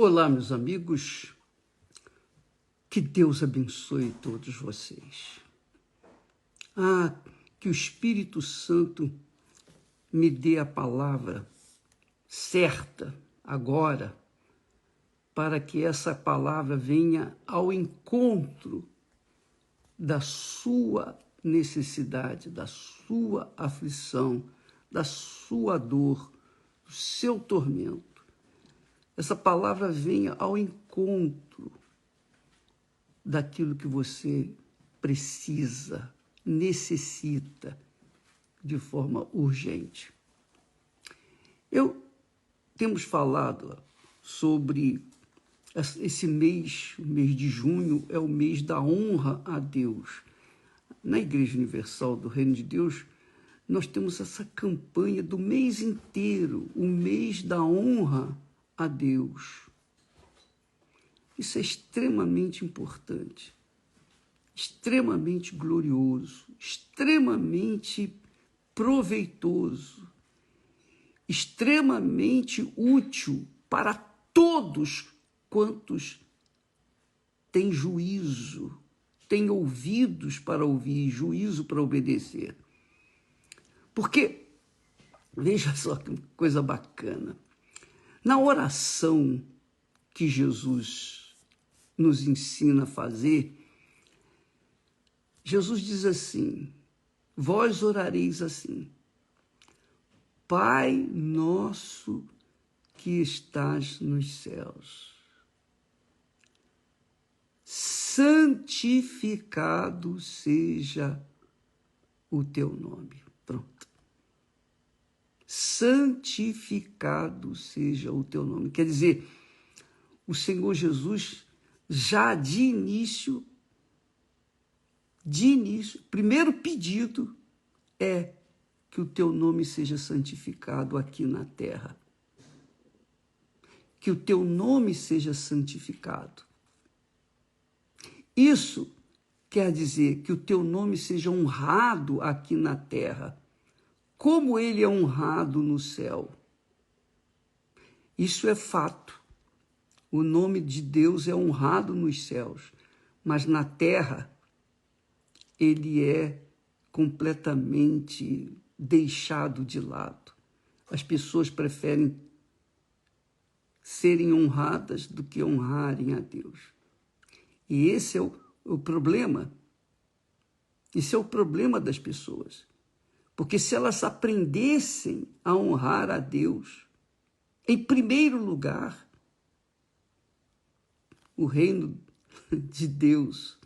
Olá, meus amigos, que Deus abençoe todos vocês. Que o Espírito Santo me dê a palavra certa agora, para que essa palavra venha ao encontro da sua necessidade, da sua aflição, da sua dor, do seu tormento. Essa palavra venha ao encontro daquilo que você precisa, necessita de forma urgente. Temos falado sobre esse mês, o mês de junho, é o mês da honra a Deus. Na Igreja Universal do Reino de Deus, nós temos essa campanha do mês inteiro, o mês da honra a Deus. Isso é extremamente importante, extremamente glorioso, extremamente proveitoso, extremamente útil para todos quantos têm juízo, têm ouvidos para ouvir, juízo para obedecer. Porque, veja só que coisa bacana, na oração que Jesus nos ensina a fazer, Jesus diz assim: vós orareis assim: Pai nosso que estás nos céus, santificado seja o teu nome. Pronto. Santificado seja o teu nome. Quer dizer, o Senhor Jesus, já de início, primeiro pedido é que o teu nome seja santificado aqui na terra. Que o teu nome seja santificado. Isso quer dizer que o teu nome seja honrado aqui na terra, como ele é honrado no céu. Isso é fato. O nome de Deus é honrado nos céus, mas na terra ele é completamente deixado de lado. As pessoas preferem serem honradas do que honrarem a Deus. E esse é o problema. Esse é o problema das pessoas. Porque se elas aprendessem a honrar a Deus, em primeiro lugar, o reino de Deus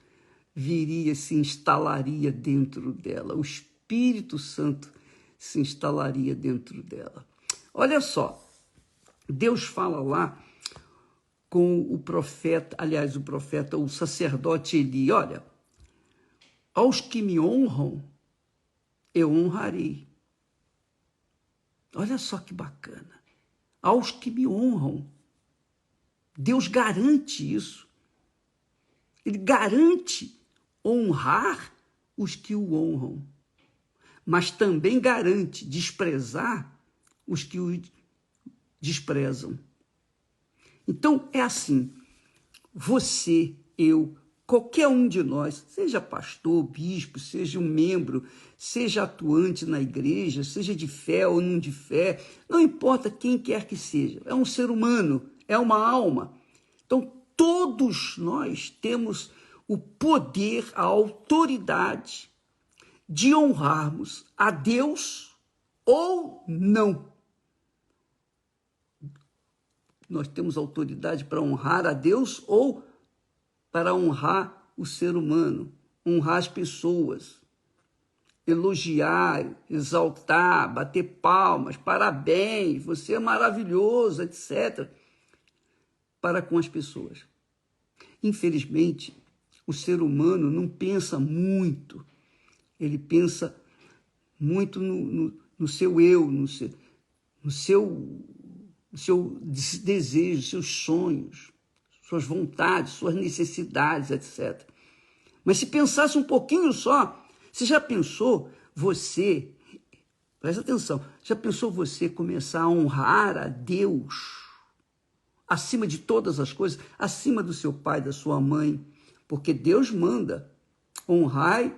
viria, se instalaria dentro dela. O Espírito Santo se instalaria dentro dela. Olha só, Deus fala lá com o profeta, o sacerdote Eli: olha, aos que me honram, eu honrarei. Olha só que bacana. Aos que me honram. Deus garante isso. Ele garante honrar os que o honram, mas também garante desprezar os que o desprezam. Então, é assim, você, eu, qualquer um de nós, seja pastor, bispo, seja um membro, seja atuante na igreja, seja de fé ou não de fé, não importa quem quer que seja, é um ser humano, é uma alma. Então, todos nós temos o poder, a autoridade de honrarmos a Deus ou não. Nós temos autoridade para honrar a Deus ou para honrar o ser humano, honrar as pessoas, elogiar, exaltar, bater palmas, parabéns, você é maravilhoso, etc., para com as pessoas. Infelizmente, o ser humano não pensa muito, ele pensa muito no seu eu, no seu desejo, seus sonhos, suas vontades, suas necessidades, etc. Mas se pensasse um pouquinho só, você já pensou você, presta atenção, já pensou você começar a honrar a Deus acima de todas as coisas, acima do seu pai, da sua mãe, porque Deus manda: honrai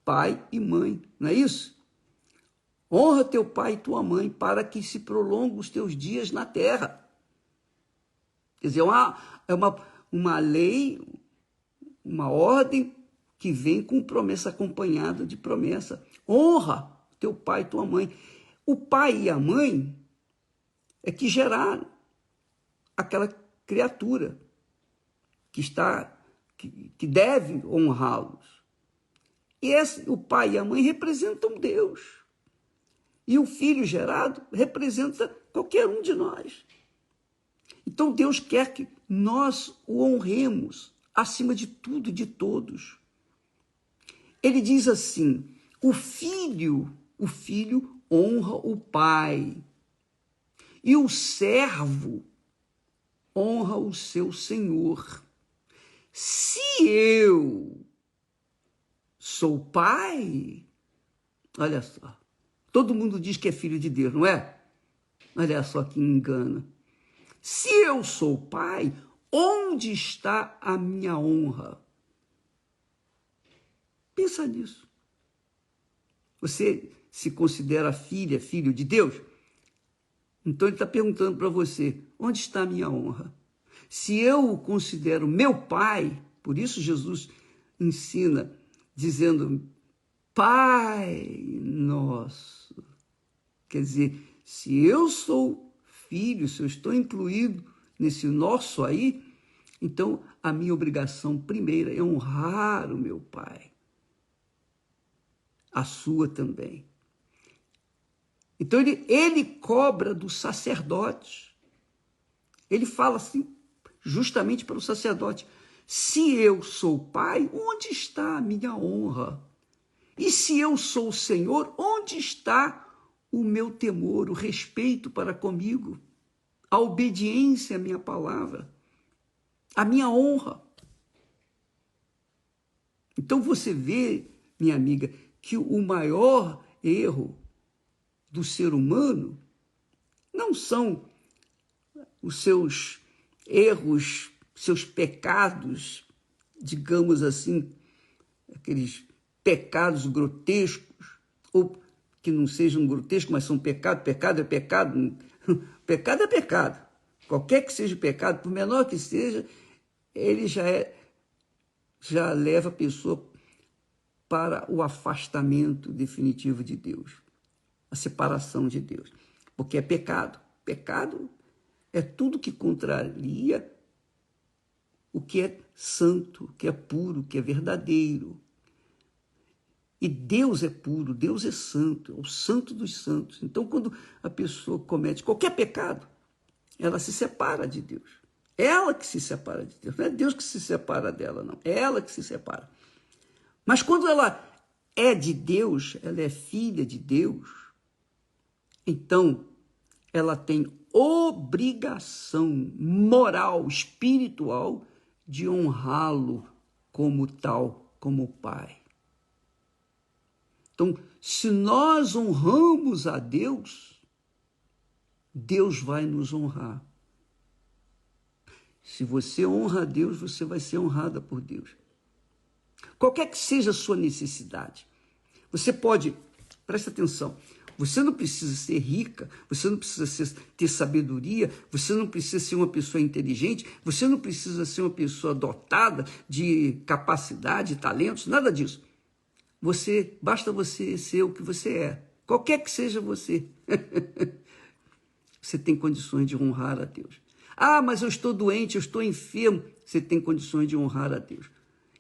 pai e mãe, não é isso? Honra teu pai e tua mãe para que se prolonguem os teus dias na terra. Quer dizer, é uma lei, uma ordem que vem com promessa, acompanhada de promessa. Honra teu pai e tua mãe. O pai e a mãe é que geraram aquela criatura que deve honrá-los. E o pai e a mãe representam Deus. E o filho gerado representa qualquer um de nós. Então Deus quer que nós o honremos acima de tudo e de todos. Ele diz assim: o filho honra o pai, e o servo honra o seu senhor. Se eu sou pai, olha só, todo mundo diz que é filho de Deus, não é? Olha só que engano. Se eu sou pai, onde está a minha honra? Pensa nisso. Você se considera filha, filho de Deus? Então ele está perguntando para você: onde está a minha honra? Se eu o considero meu pai, por isso Jesus ensina dizendo: Pai nosso. Quer dizer, se eu sou filho, se eu estou incluído nesse nosso aí, então a minha obrigação primeira é honrar o meu pai. A sua também. Então ele cobra do sacerdote. Ele fala assim, justamente para o sacerdote: se eu sou pai, onde está a minha honra? E se eu sou o Senhor, onde está o meu temor, o respeito para comigo, a obediência à minha palavra, a minha honra? Então você vê, minha amiga, que o maior erro do ser humano não são os seus erros, seus pecados, digamos assim, aqueles pecados grotescos, ou que não sejam grotescos, mas são pecado. Pecado é pecado. Pecado é pecado. Qualquer que seja o pecado, por menor que seja, ele já leva a pessoa para o afastamento definitivo de Deus, a separação de Deus, porque é pecado. Pecado é tudo que contraria o que é santo, o que é puro, o que é verdadeiro. E Deus é puro, Deus é santo, é o santo dos santos. Então, quando a pessoa comete qualquer pecado, ela se separa de Deus. É ela que se separa de Deus, não é Deus que se separa dela, não. É ela que se separa. Mas quando ela é de Deus, ela é filha de Deus, então ela tem obrigação moral, espiritual, de honrá-lo como tal, como pai. Então, se nós honramos a Deus, Deus vai nos honrar. Se você honra a Deus, você vai ser honrada por Deus. Qualquer que seja a sua necessidade, você pode, presta atenção, você não precisa ser rica, você não precisa ter sabedoria, você não precisa ser uma pessoa inteligente, você não precisa ser uma pessoa dotada de capacidade, talentos, nada disso. Basta você ser o que você é, qualquer que seja você. Você tem condições de honrar a Deus. Ah, mas eu estou doente, eu estou enfermo. Você tem condições de honrar a Deus.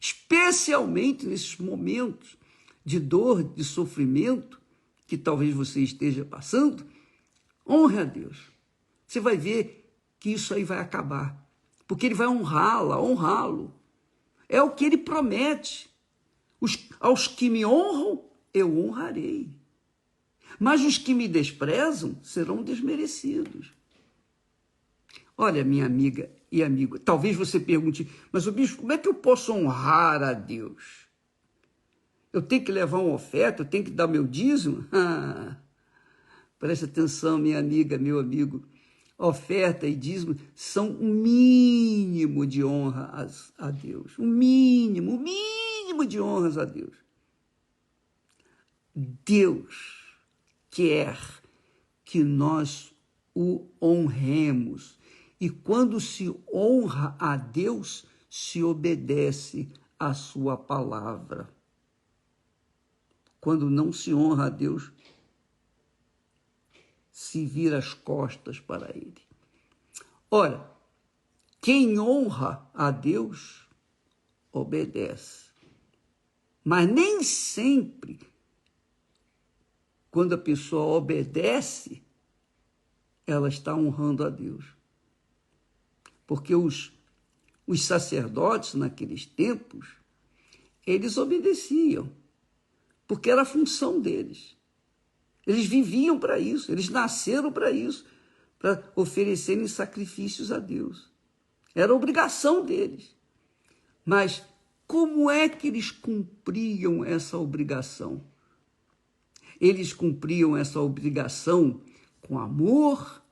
Especialmente nesses momentos de dor, de sofrimento, que talvez você esteja passando, honre a Deus. Você vai ver que isso aí vai acabar, porque ele vai honrá-lo. É o que ele promete. Aos que me honram, eu honrarei. Mas os que me desprezam serão desmerecidos. Olha, minha amiga e amigo, talvez você pergunte: mas o bispo, como é que eu posso honrar a Deus? Eu tenho que levar uma oferta, eu tenho que dar meu dízimo? Preste atenção, minha amiga, meu amigo. oferta e dízimo são um mínimo de honra a Deus. Um mínimo de honras a Deus. Deus quer que nós o honremos. E quando se honra a Deus, se obedece à sua palavra. Quando não se honra a Deus, se vira as costas para ele. Ora, quem honra a Deus, obedece. Mas nem sempre, quando a pessoa obedece, ela está honrando a Deus. Porque os sacerdotes, naqueles tempos, eles obedeciam, porque era a função deles. Eles viviam para isso, eles nasceram para isso, para oferecerem sacrifícios a Deus. Era a obrigação deles. Mas como é que eles cumpriam essa obrigação? Eles cumpriam essa obrigação com amor,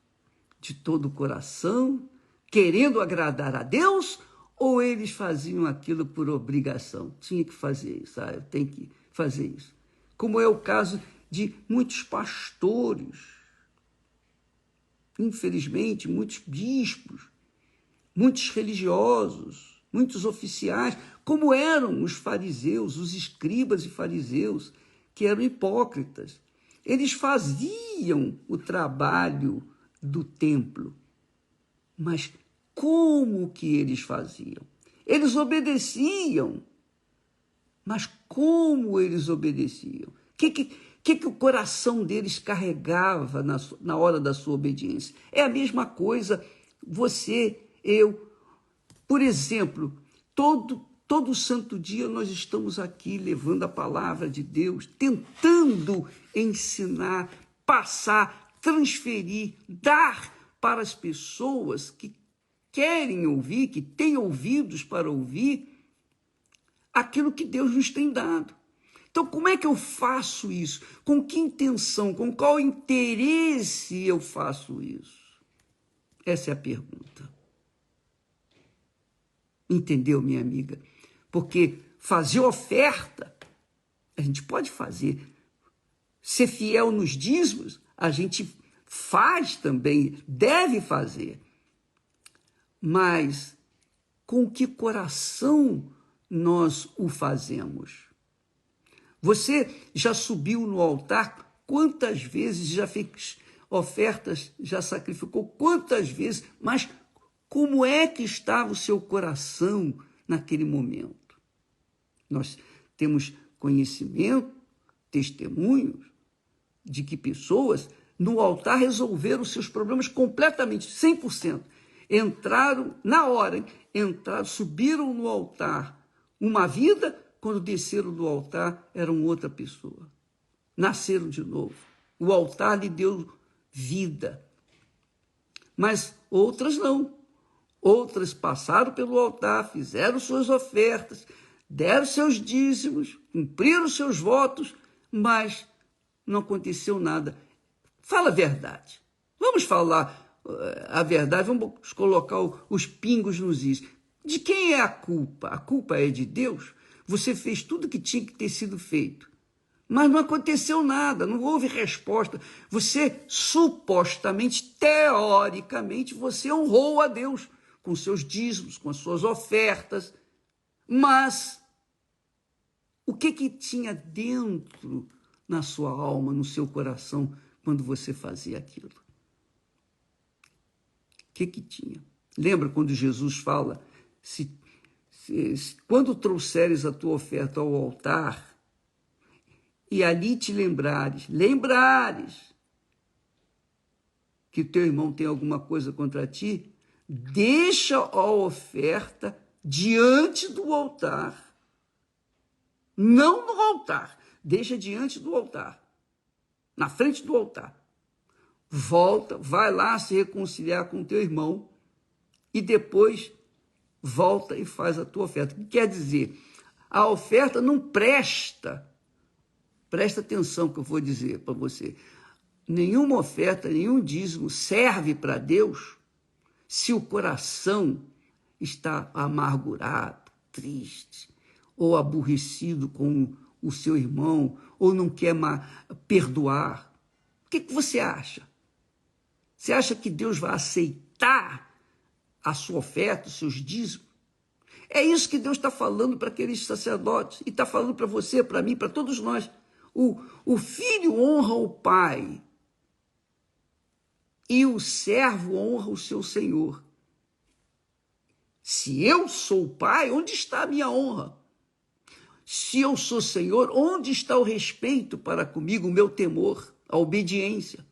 de todo o coração, querendo agradar a Deus, ou eles faziam aquilo por obrigação? Tinha que fazer isso, eu tenho que fazer isso. Como é o caso de muitos pastores, infelizmente, muitos bispos, muitos religiosos, muitos oficiais, como eram os fariseus, os escribas e fariseus, que eram hipócritas. Eles faziam o trabalho do templo, mas como que eles faziam? Eles obedeciam, mas como eles obedeciam? O que o coração deles carregava na hora da sua obediência? É a mesma coisa, você, eu. Por exemplo, todo santo dia nós estamos aqui levando a palavra de Deus, tentando ensinar, passar, transferir, dar para as pessoas que querem ouvir, que têm ouvidos para ouvir, aquilo que Deus nos tem dado. Então, como é que eu faço isso? Com que intenção? Com qual interesse eu faço isso? Essa é a pergunta. Entendeu, minha amiga? Porque fazer oferta, a gente pode fazer. Ser fiel nos dízimos, a gente faz também, deve fazer. Mas com que coração nós o fazemos? Você já subiu no altar? Quantas vezes já fez ofertas, já sacrificou? Quantas vezes? Mas como é que estava o seu coração naquele momento? Nós temos conhecimento, testemunhos de que pessoas no altar resolveram seus problemas completamente, 100%. Entraram na hora, subiram no altar uma vida, quando desceram do altar eram outra pessoa. Nasceram de novo. O altar lhe deu vida. Mas outras não. Outras passaram pelo altar, fizeram suas ofertas, deram seus dízimos, cumpriram seus votos, mas não aconteceu nada. Fala a verdade. Vamos falar a verdade, vamos colocar os pingos nos is. De quem é a culpa? A culpa é de Deus? Você fez tudo que tinha que ter sido feito, mas não aconteceu nada, não houve resposta. Você, supostamente, teoricamente, você honrou a Deus com seus dízimos, com as suas ofertas, mas o que tinha dentro na sua alma, no seu coração, quando você fazia aquilo? O que tinha? Lembra quando Jesus fala, quando trouxeres a tua oferta ao altar, e ali te lembrares que teu irmão tem alguma coisa contra ti, deixa a oferta diante do altar. Não no altar, deixa diante do altar, na frente do altar. Volta, vai lá se reconciliar com teu irmão e depois volta e faz a tua oferta. O que quer dizer? A oferta não presta. Presta atenção que eu vou dizer para você. nenhuma oferta, nenhum dízimo serve para Deus se o coração está amargurado, triste, ou aborrecido com o seu irmão, ou não quer perdoar. O que você acha? Você acha que Deus vai aceitar a sua oferta, os seus dízimos? É isso que Deus está falando para aqueles sacerdotes, e está falando para você, para mim, para todos nós. O filho honra o pai, e o servo honra o seu senhor. Se eu sou o pai, onde está a minha honra? Se eu sou senhor, onde está o respeito para comigo, o meu temor, a obediência?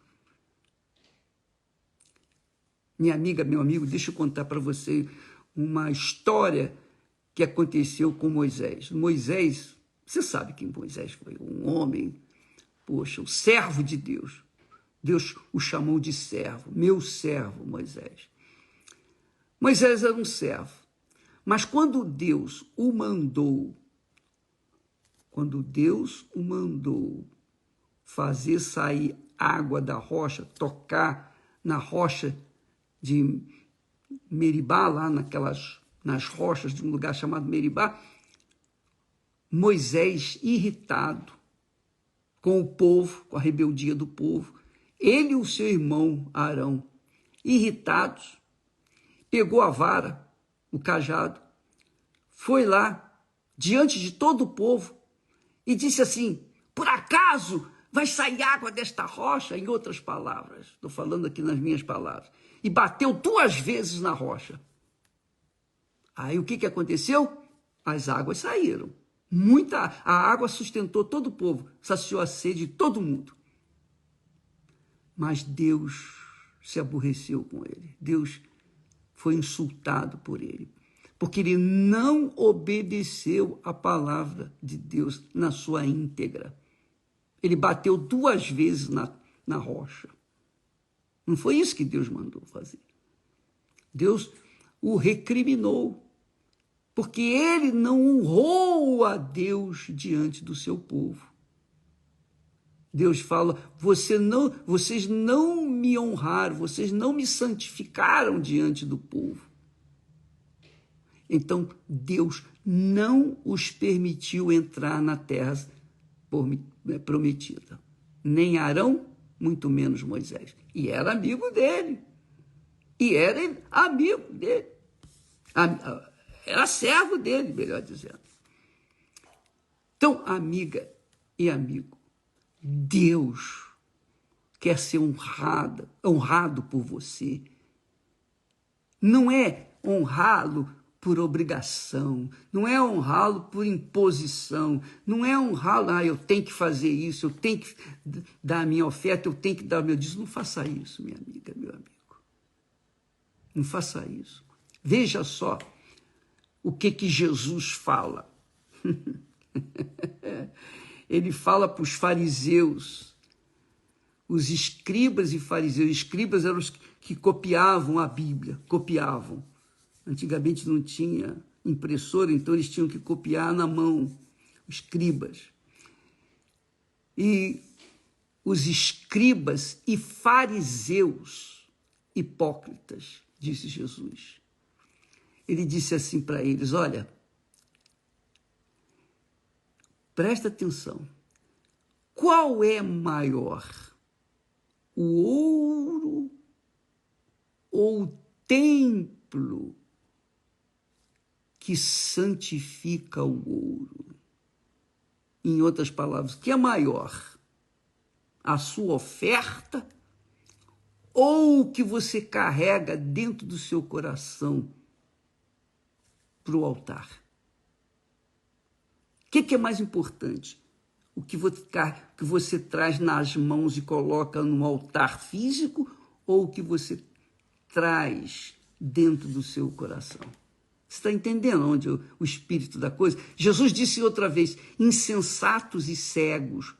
Minha amiga, meu amigo, deixa eu contar para você uma história que aconteceu com Moisés. Moisés, você sabe quem Moisés foi, um homem, poxa, o servo de Deus. Deus o chamou de servo, meu servo Moisés. Moisés era um servo, mas quando Deus o mandou fazer sair água da rocha, tocar na rocha de Meribá, lá nas rochas de um lugar chamado Meribá, Moisés, irritado com o povo, com a rebeldia do povo, ele e o seu irmão Arão, irritados, pegou a vara, o cajado, foi lá, diante de todo o povo, e disse assim: por acaso vai sair água desta rocha? Em outras palavras, estou falando aqui nas minhas palavras, e bateu 2 vezes na rocha. Aí o que aconteceu? As águas saíram. A água sustentou todo o povo, saciou a sede de todo mundo. Mas Deus se aborreceu com ele. Deus foi insultado por ele, porque ele não obedeceu a palavra de Deus na sua íntegra. Ele bateu 2 vezes na rocha. Não foi isso que Deus mandou fazer. Deus o recriminou, porque ele não honrou a Deus diante do seu povo. Deus fala: vocês não me honraram, vocês não me santificaram diante do povo. Então, Deus não os permitiu entrar na terra prometida. Nem Arão, muito menos Moisés. E era amigo dele. Era servo dele, melhor dizendo. Então, amiga e amigo, Deus quer ser honrado por você. Não é honrá-lo por obrigação, não é honrá-lo por imposição, não é honrá-lo, eu tenho que fazer isso, eu tenho que dar a minha oferta, eu tenho que dar o meu dízimo. Não faça isso, minha amiga, meu amigo. Não faça isso. Veja só o que Jesus fala. Ele fala para os fariseus, os escribas e fariseus. Escribas eram os que copiavam a Bíblia, copiavam. Antigamente não tinha impressora, então eles tinham que copiar na mão, os escribas. E os escribas e fariseus hipócritas, disse Jesus. Ele disse assim para eles: olha, presta atenção, qual é maior, o ouro ou o templo que santifica o ouro? Em outras palavras, o que é maior? A sua oferta ou o que você carrega dentro do seu coração para o altar? O que é mais importante? O que você traz nas mãos e coloca no altar físico ou o que você traz dentro do seu coração? Você está entendendo onde o espírito da coisa? Jesus disse outra vez: insensatos e cegos,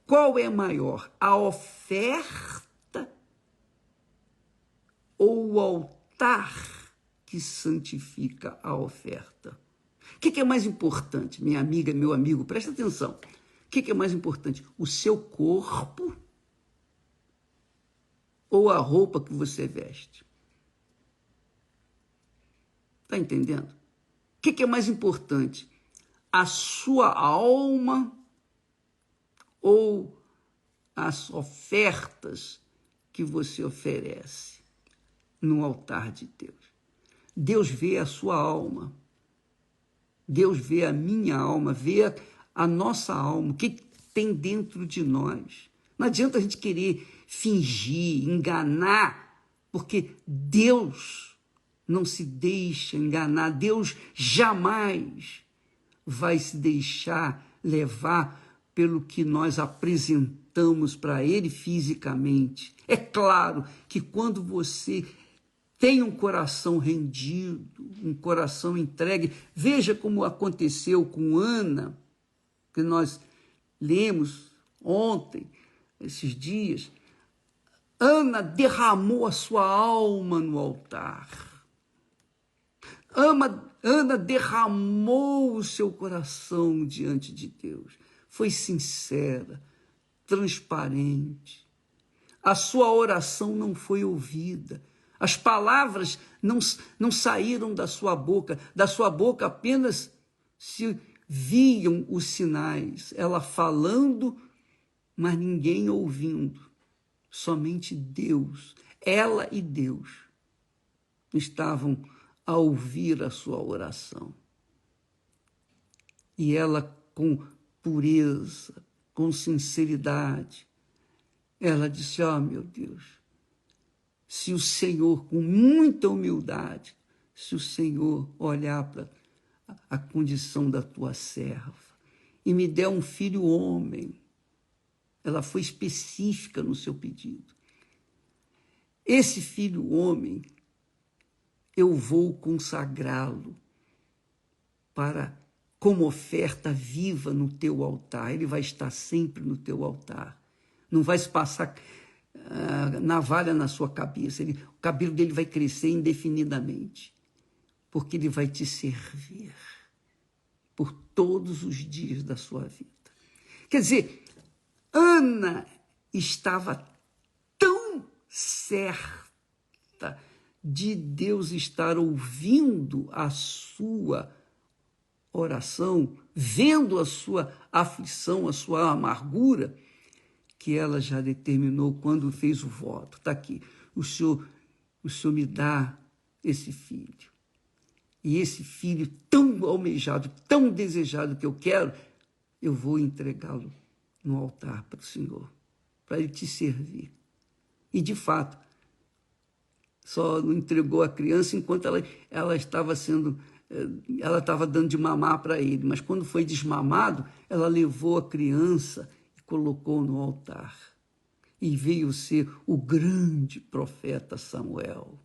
qual é maior, a oferta ou o altar que santifica a oferta? O que é mais importante, minha amiga, meu amigo? Presta atenção. O que é mais importante? O seu corpo ou a roupa que você veste? Está entendendo? O que é mais importante? A sua alma ou as ofertas que você oferece no altar de Deus? Deus vê a sua alma. Deus vê a minha alma, vê a nossa alma, o que tem dentro de nós. Não adianta a gente querer fingir, enganar, porque Deus não se deixa enganar. Deus jamais vai se deixar levar pelo que nós apresentamos para Ele fisicamente. É claro que quando você tem um coração rendido, um coração entregue, veja como aconteceu com Ana, que nós lemos ontem, esses dias. Ana derramou a sua alma no altar. Ana derramou o seu coração diante de Deus. Foi sincera, transparente. A sua oração não foi ouvida. As palavras não saíram da sua boca apenas se viam os sinais. Ela falando, mas ninguém ouvindo. Somente Deus, ela e Deus, estavam a ouvir a sua oração. E ela, com pureza, com sinceridade, ela disse: meu Deus, se o Senhor, com muita humildade, se o Senhor olhar para a condição da tua serva e me der um filho homem, ela foi específica no seu pedido. Esse filho homem, eu vou consagrá-lo como oferta viva no teu altar. Ele vai estar sempre no teu altar. Não vai se passar navalha na sua cabeça. O cabelo dele vai crescer indefinidamente, porque ele vai te servir por todos os dias da sua vida. Quer dizer, Ana estava tão certa de Deus estar ouvindo a sua oração, vendo a sua aflição, a sua amargura, que ela já determinou quando fez o voto. Está aqui, o Senhor me dá esse filho. E esse filho tão almejado, tão desejado que eu quero, eu vou entregá-lo no altar para o Senhor, para ele te servir. E, de fato, só não entregou a criança enquanto ela estava dando de mamar para ele. Mas quando foi desmamado, ela levou a criança e colocou no altar. E veio ser o grande profeta Samuel.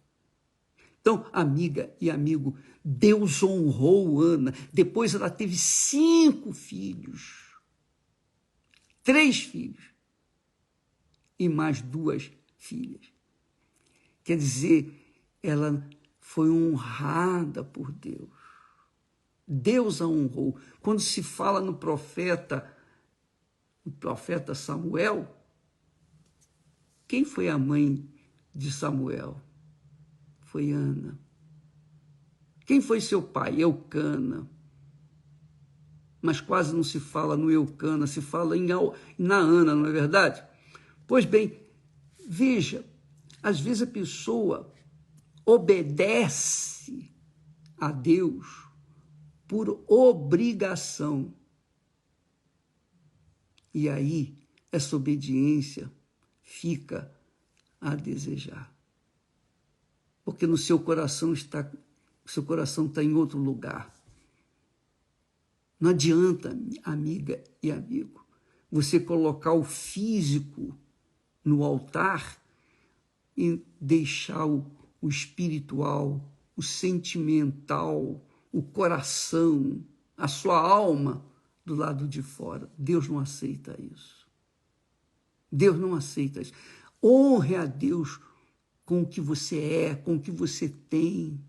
Então, amiga e amigo, Deus honrou Ana. Depois ela teve 5 filhos. 3 filhos. E mais 2 filhas. Quer dizer, ela foi honrada por Deus. Deus a honrou. Quando se fala no profeta Samuel, quem foi a mãe de Samuel? Foi Ana. Quem foi seu pai? Eucana. Mas quase não se fala no Eucana, se fala na Ana, não é verdade? Pois bem, veja, às vezes a pessoa obedece a Deus por obrigação. E aí, essa obediência fica a desejar. Porque no seu coração está em outro lugar. Não adianta, amiga e amigo, você colocar o físico no altar e deixar o espiritual, o sentimental, o coração, a sua alma do lado de fora. Deus não aceita isso. Deus não aceita isso. Honre a Deus com o que você é, com o que você tem.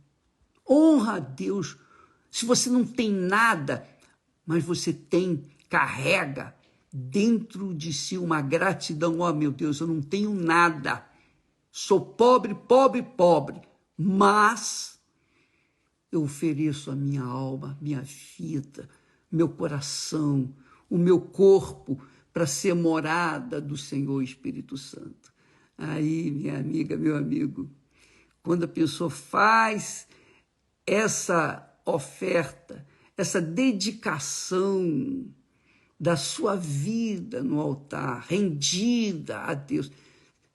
Honra a Deus. Se você não tem nada, mas você carrega dentro de si uma gratidão. Meu Deus, eu não tenho nada. Sou pobre, pobre, pobre, mas eu ofereço a minha alma, minha vida, meu coração, o meu corpo para ser morada do Senhor Espírito Santo. Aí, minha amiga, meu amigo, quando a pessoa faz essa oferta, essa dedicação da sua vida no altar, rendida a Deus,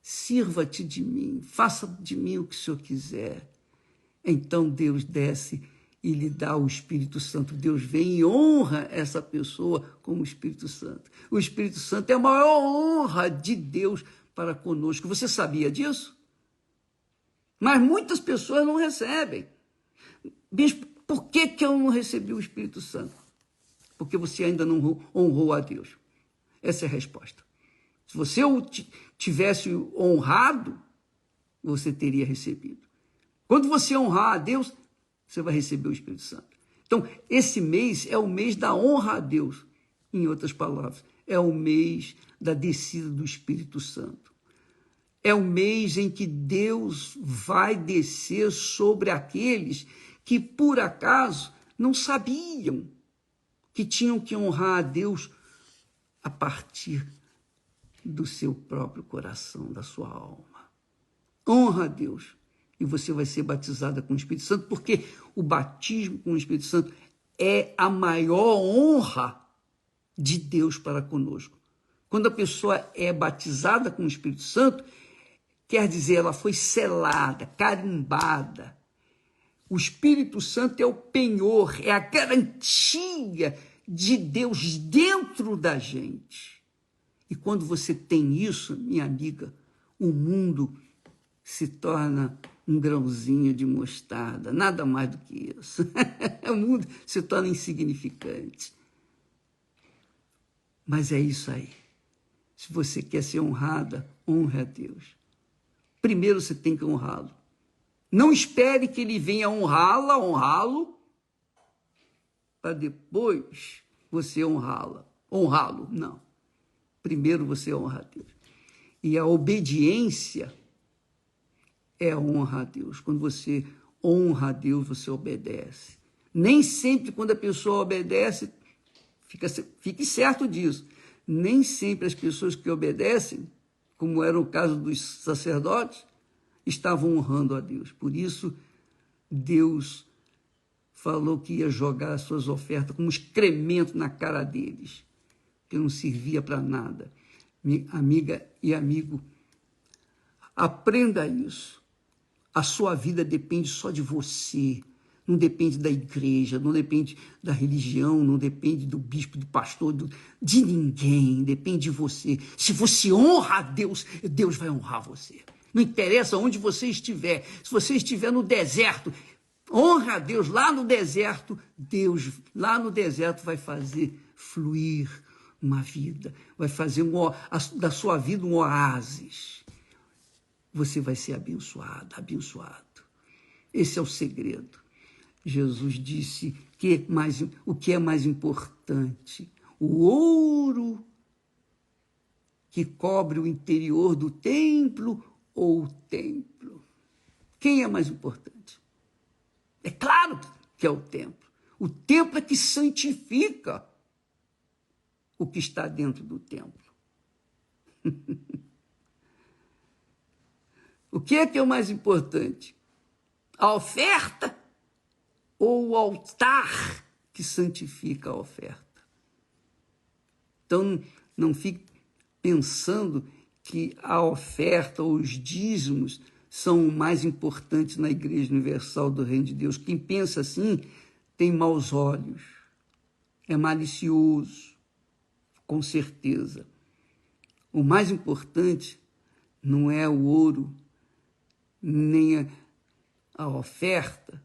sirva-te de mim, faça de mim o que o Senhor quiser. Então Deus desce e lhe dá o Espírito Santo. Deus vem e honra essa pessoa com o Espírito Santo. O Espírito Santo é a maior honra de Deus para conosco. Você sabia disso? Mas muitas pessoas não recebem. Bispo, por que eu não recebi o Espírito Santo? Porque você ainda não honrou a Deus. Essa é a resposta. Se você o tivesse honrado, você teria recebido. Quando você honrar a Deus, você vai receber o Espírito Santo. Então, esse mês é o mês da honra a Deus. Em outras palavras, é o mês da descida do Espírito Santo. É o mês em que Deus vai descer sobre aqueles que, por acaso, não sabiam que tinham que honrar a Deus a partir do seu próprio coração, da sua alma. Honra a Deus e você vai ser batizada com o Espírito Santo, porque o batismo com o Espírito Santo é a maior honra de Deus para conosco. Quando a pessoa é batizada com o Espírito Santo, quer dizer, ela foi selada, carimbada. O Espírito Santo é o penhor, é a garantia de Deus dentro da gente. E quando você tem isso, minha amiga, o mundo se torna um grãozinho de mostarda, nada mais do que isso. O mundo se torna insignificante. Mas é isso aí. Se você quer ser honrada, honre a Deus. Primeiro você tem que honrá-lo. Não espere que ele venha honrá-lo, para depois você honrá-lo. Não. Primeiro você honra a Deus. E a obediência é a honra a Deus. Quando você honra a Deus, você obedece. Nem sempre quando a pessoa obedece, fique certo disso, nem sempre as pessoas que obedecem, como era o caso dos sacerdotes, estavam honrando a Deus. Por isso, Deus falou que ia jogar as suas ofertas como excremento na cara deles, que não servia para nada. Minha amiga e amigo, aprenda isso. A sua vida depende só de você, não depende da igreja, não depende da religião, não depende do bispo, do pastor, de ninguém, depende de você. Se você honra a Deus, Deus vai honrar você. Não interessa onde você estiver, se você estiver no deserto, honra a Deus lá no deserto, Deus lá no deserto vai fazer fluir uma vida, vai fazer da sua vida um oásis. Você vai ser abençoado, abençoado. Esse é o segredo. Jesus disse que o que é mais importante? O ouro que cobre o interior do templo ou o templo? Quem é mais importante? É claro que é o templo. O templo é que santifica o que está dentro do templo. O que é o mais importante? A oferta ou o altar que santifica a oferta? Então, não fique pensando que a oferta ou os dízimos são o mais importantes na Igreja Universal do Reino de Deus. Quem pensa assim tem maus olhos, é malicioso, com certeza. O mais importante não é o ouro, nem a oferta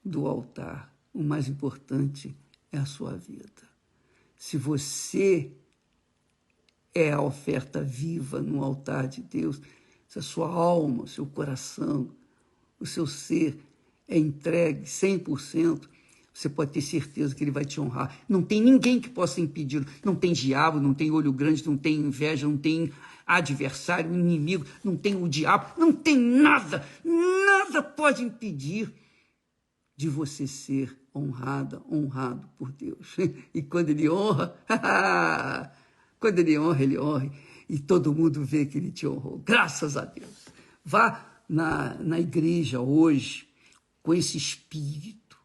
do altar. O mais importante é a sua vida. Se você é a oferta viva no altar de Deus, se a sua alma, o seu coração, o seu ser é entregue 100%, você pode ter certeza que ele vai te honrar. Não tem ninguém que possa impedi-lo. Não tem diabo, não tem olho grande, não tem inveja, não tem adversário, inimigo, não tem o diabo, não tem nada, nada pode impedir de você ser honrado por Deus. E quando ele honra, ele honra, e todo mundo vê que ele te honrou. Graças a Deus. Vá na igreja hoje com esse espírito.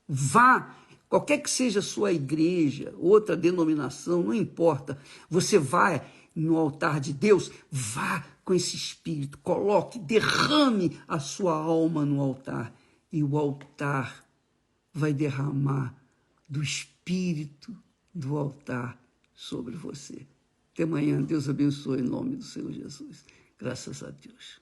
Vá, qualquer que seja a sua igreja, outra denominação, não importa. Você vai no altar de Deus, vá com esse espírito, coloque, derrame a sua alma no altar. E o altar vai derramar do espírito do altar sobre você. Até amanhã. Deus abençoe em nome do Senhor Jesus. Graças a Deus.